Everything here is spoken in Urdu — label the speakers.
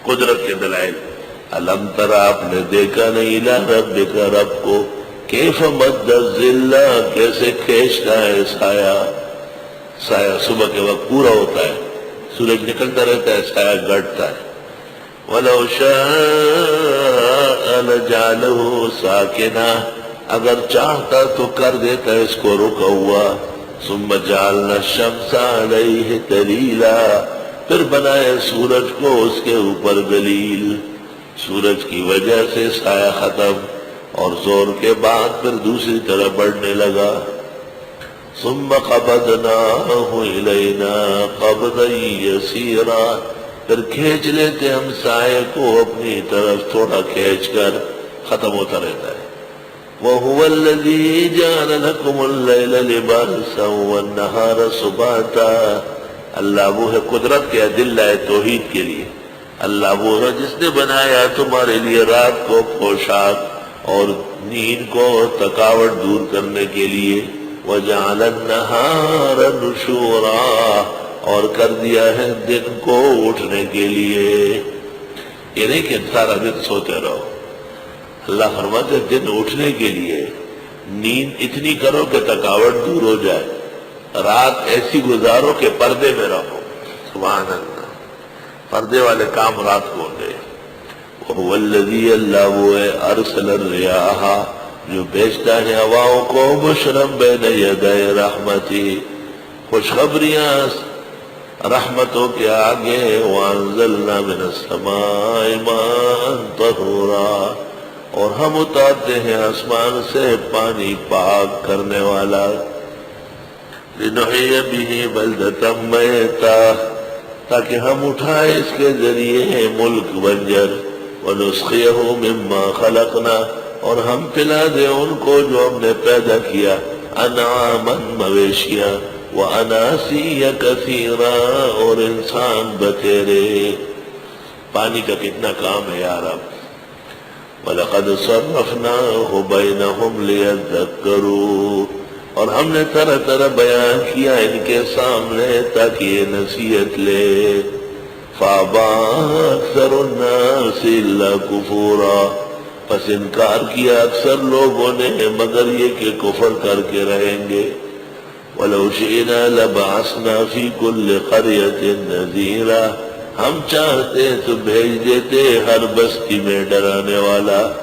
Speaker 1: قدرت کے دلائل۔ الم تر، آپ نے دیکھا نہیں، الی ربک، رب کو، کیف مد الظل، کیسے کھینچتا ہے سایہ۔ سایہ صبح کے وقت پورا ہوتا ہے، سورج نکلتا رہتا ہے، سایہ گھٹتا ہے۔ وَلَوْ شَاءَ لَجَعَلَهُ سَاكِنًا، اگر چاہتا تو کر دیتا اس کو رکا ہوا۔ ثُمَّ جَعَلْنَا الشَّمْسَ عَلَيْهِ دَلِيلًا، پھر بنائے سورج کو اس کے اوپر دلیل، سورج کی وجہ سے سایہ ختم، اور زور کے بعد پھر دوسری طرف بڑھنے لگا۔ ثُمَّ قَبَضْنَاهُ إِلَيْنَا قَبْضًا يَسِيرًا، پھر کھینچ لیتے ہم سائے کو اپنی طرف تھوڑا کھینچ کر، ختم ہوتا رہتا ہے۔ وَهُوَ الَّذِي جَعَلَ لَكُمُ اللَّيْلَ لِبَاسًا وَالنَّهَارَ سُبَاتًا، اللہ وہ ہے قدرت کے ادلہ توحید کے لیے، اللہ وہ ہے جس نے بنایا تمہارے لیے رات کو پوشاک اور نیند کو تھکاوٹ دور کرنے کے لیے۔ وَجَعَلَ النَّهَارَ نُشُورًا، اور کر دیا ہے دن کو اٹھنے کے لیے۔ یہ نہیں کہ سارا دن سوتے رہو، اللہ فرماتے دن اٹھنے کے لیے، نیند اتنی کرو کہ تھکاوٹ دور ہو جائے، رات ایسی گزارو کہ پردے میں رہو۔ سبحان اللہ، پردے والے کام رات کو ہوتے ہیں۔ وَهُوَ الَّذِي، اللہ وہ ہے، أَرْسَلَ الرِّيَاحَ، جو بھیجتا ہے ہواؤں کو، بُشْرًا بَيْنَ يَدَيْ رَحْمَتِهِ، خوشخبریاں رحمتوں کے آگے۔ وَأَنزَلْنَا مِنَ السَّمَاءِ مَاءً طَهُورًا، اور ہم اتارتے ہیں آسمان سے پانی پاک کرنے والا۔ لِنُحْيِيَ بِهِ بَلْدَةً مَيْتًا، تاکہ ہم اٹھائے اس کے ذریعے ملک بنجر۔ وَنُسْقِيَهُ مِمَّا خَلَقْنَا، اور ہم پلا دیں ان کو جو ہم نے پیدا کیا، انعاماً مویشیاں، وَأَنَاسِيَّ كَثِيرًا، اور انسان بتیرے۔ پانی کا کتنا کام ہے یا رب۔ وَلَقَدْ صَرَّفْنَاهُ بَيْنَهُمْ لِيَذَّكَّرُوا، اور ہم نے طرح طرح بیان کیا ان کے سامنے تاکہ یہ نصیحت لے۔ فَأَبَىٰ أَكْثَرُ النَّاسِ إِلَّا كُفُورًا، پس انکار کیا اکثر لوگوں نے مگر یہ کہ کفر کر کے رہیں گے۔ وَلَوْ شِئْنَا لَبَعَثْنَا فِي كُلِّ قَرْيَةٍ نَذِيرًا، ہم چاہتے تو بھیج دیتے ہر بستی میں ڈرانے والا۔